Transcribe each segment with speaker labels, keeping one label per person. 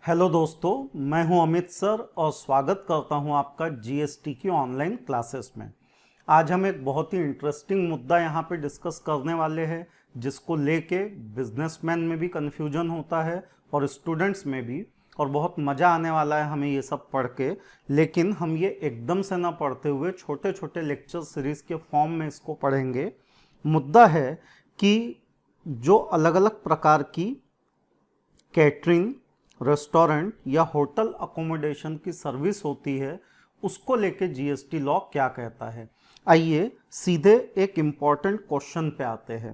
Speaker 1: Hello दोस्तों, मैं हूं अमित सर और स्वागत करता हूं आपका जीएसटी की ऑनलाइन क्लासेस में। आज हम एक बहुत ही इंटरेस्टिंग मुद्दा यहां पे डिस्कस करने वाले हैं, जिसको लेके बिजनेसमैन में भी कन्फ्यूजन होता है और स्टूडेंट्स में भी, और बहुत मज़ा आने वाला है हमें ये सब पढ़ के। लेकिन हम ये एकदम से ना पढ़ते हुए छोटे छोटे लेक्चर सीरीज़ के फॉर्म में इसको पढ़ेंगे। मुद्दा है कि जो अलग अलग प्रकार की कैटरिंग, रेस्टोरेंट या होटल अकोमोडेशन की सर्विस होती है, उसको लेके जीएसटी लॉ क्या कहता है। आइए सीधे एक इम्पॉर्टेंट क्वेश्चन पे आते हैं।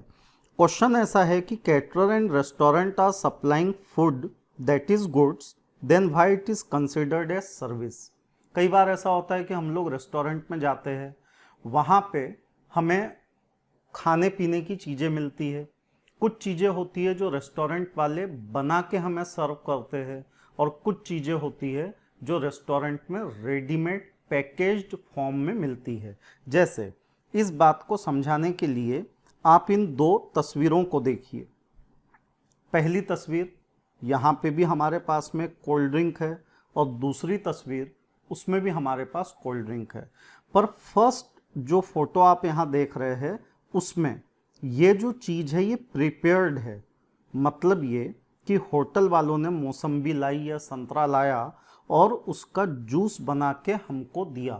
Speaker 1: क्वेश्चन ऐसा है कि caterer and restaurant are supplying food that is goods, then why it is considered as service. कई बार ऐसा होता है कि हम लोग रेस्टोरेंट में जाते हैं, वहाँ पे हमें खाने पीने की चीज़ें मिलती है। कुछ चीज़ें होती है जो रेस्टोरेंट वाले बना के हमें सर्व करते हैं, और कुछ चीज़ें होती है जो रेस्टोरेंट में रेडीमेड पैकेज्ड फॉर्म में मिलती है। जैसे इस बात को समझाने के लिए आप इन दो तस्वीरों को देखिए। पहली तस्वीर, यहाँ पे भी हमारे पास में कोल्ड ड्रिंक है, और दूसरी तस्वीर, उसमें भी हमारे पास कोल्ड ड्रिंक है। पर फर्स्ट जो फोटो आप यहाँ देख रहे हैं, उसमें ये जो चीज़ है ये प्रिपेयर्ड है। मतलब ये कि होटल वालों ने मौसम्बी लाई या संतरा लाया और उसका जूस बना के हमको दिया।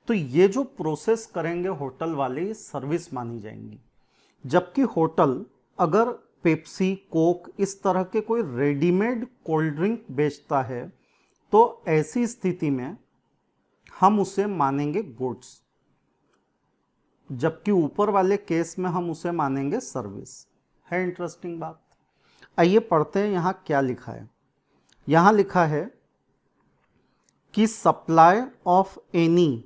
Speaker 1: तो ये जो प्रोसेस करेंगे होटल वाले, ये सर्विस मानी जाएंगी। जबकि होटल अगर पेप्सी, कोक इस तरह के कोई रेडीमेड कोल्ड ड्रिंक बेचता है, तो ऐसी स्थिति में हम उसे मानेंगे गुड्स, जबकि ऊपर वाले केस में हम उसे मानेंगे सर्विस। है इंटरेस्टिंग बात। आइए पढ़ते हैं यहाँ क्या लिखा है। यहाँ लिखा है कि सप्लाई ऑफ एनी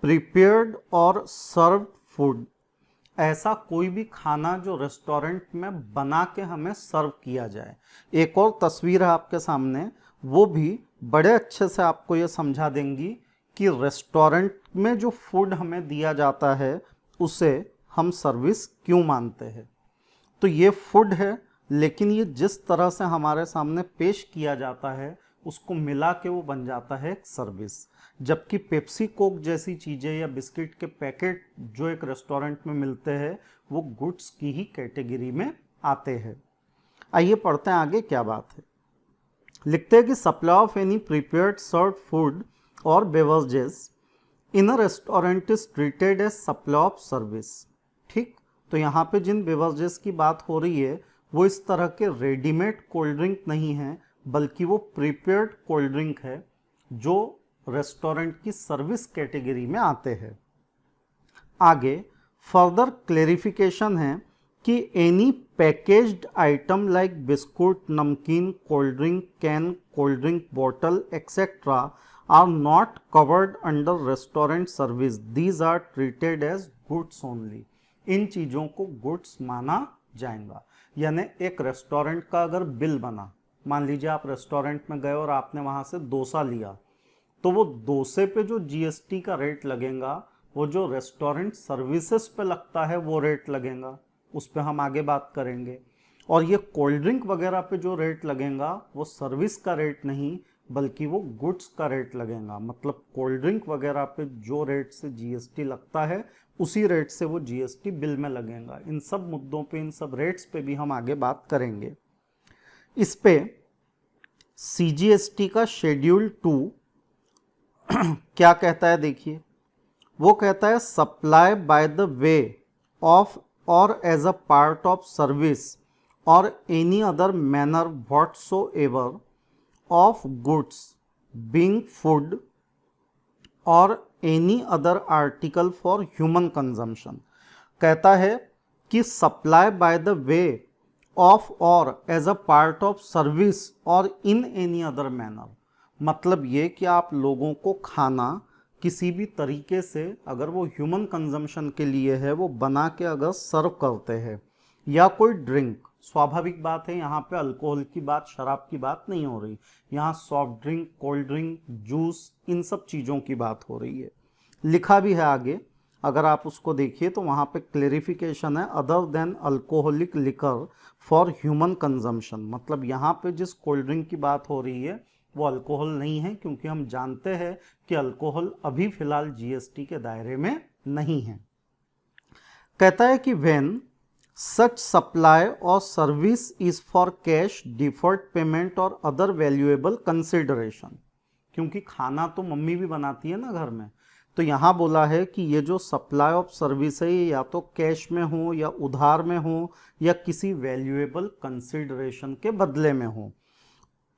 Speaker 1: प्रिपेयर्ड और सर्व फूड, ऐसा कोई भी खाना जो रेस्टोरेंट में बना के हमें सर्व किया जाए। एक और तस्वीर है आपके सामने, वो भी बड़े अच्छे से आपको ये समझा देंगी कि रेस्टोरेंट में जो फूड हमें दिया जाता है उसे हम सर्विस क्यों मानते हैं। तो ये फूड है, लेकिन ये जिस तरह से हमारे सामने पेश किया जाता है उसको मिला के वो बन जाता है एक सर्विस। जबकि पेप्सी, कोक जैसी चीज़ें या बिस्किट के पैकेट जो एक रेस्टोरेंट में मिलते हैं, वो गुड्स की ही कैटेगरी में आते हैं। आइए पढ़ते हैं आगे क्या बात है। लिखते हैं कि supply of any prepared serve food और beverages in a restaurant is treated as supply of service. ठीक, तो यहाँ पे जिन बेवरेजेस की बात हो रही है वो इस तरह के रेडीमेड कोल्ड ड्रिंक नहीं है, बल्कि वो प्रिपेयर्ड कोल्ड ड्रिंक है जो रेस्टोरेंट की सर्विस कैटेगरी में आते हैं। आगे फर्दर क्लेरिफिकेशन है कि any packaged item like biscuit, नमकीन, cold drink can, cold drink bottle etcetera are not covered under restaurant service. These are treated as goods only. इन चीज़ों को गुड्स माना जाएगा। यानी एक रेस्टोरेंट का अगर बिल बना, मान लीजिए आप रेस्टोरेंट में गए और आपने वहाँ से डोसा लिया, तो वो डोसे पे जो जीएसटी का रेट लगेगा वो जो रेस्टोरेंट सर्विसेज पे लगता है वो रेट लगेगा, उस पर हम आगे बात करेंगे। और ये कोल्ड ड्रिंक वगैरह पे जो रेट लगेगा वो सर्विस का रेट नहीं, बल्कि वो गुड्स का रेट लगेगा। मतलब कोल्ड ड्रिंक वगैरह पे जो रेट से जीएसटी लगता है उसी रेट से वो जीएसटी बिल में लगेगा। इन सब मुद्दों पे, इन सब रेट्स पे भी हम आगे बात करेंगे। इस पे सीजीएसटी का शेड्यूल 2 क्या कहता है देखिए। वो कहता है supply by the way of or as a part of service or any other manner whatsoever of goods being food or any other article for human consumption। कहता है कि supply by the way of or as a part of service or in any other manner. मतलब ये कि आप लोगों को खाना किसी भी तरीके से, अगर वो ह्यूमन कंजम्पशन के लिए है, वो बना के अगर सर्व करते हैं, या कोई ड्रिंक, स्वाभाविक बात है यहाँ पे अल्कोहल की बात, शराब की बात नहीं हो रही, यहाँ soft drink, cold drink, juice, इन सब चीज़ों की बात हो रही है। लिखा भी है आगे, अगर आप उसको देखिए तो वहाँ पे क्लेरिफिकेशन है, other than alcoholic liquor for human consumption. मतलब यहाँ पे जिस कोल्ड ड्रिंक की बात हो रही है वो अल्कोहल नहीं है, क्योंकि हम जानते हैं कि अल्कोहल अभी फिलहाल जीएसटी के दायरे में नहीं है। कहता है कि व्हेन सच सप्लाई और service is for cash, deferred payment और अदर वैल्यूएबल कंसिडरेशन। क्योंकि खाना तो मम्मी भी बनाती है ना घर में, तो यहाँ बोला है कि ये जो सप्लाई ऑफ सर्विस है ये या तो कैश में हो या उधार में हो या किसी वैल्यूएबल कंसिडरेशन के बदले में हो,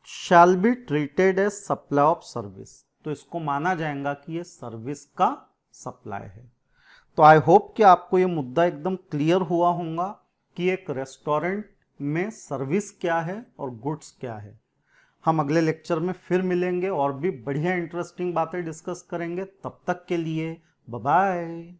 Speaker 1: shall be treated as supply of service. तो इसको माना जाएगा कि ये सर्विस का सप्लाई है। तो आई होप कि आपको ये मुद्दा एकदम क्लियर हुआ होगा कि एक रेस्टोरेंट में सर्विस क्या है और गुड्स क्या है। हम अगले लेक्चर में फिर मिलेंगे और भी बढ़िया इंटरेस्टिंग बातें डिस्कस करेंगे। तब तक के लिए बाय बाय।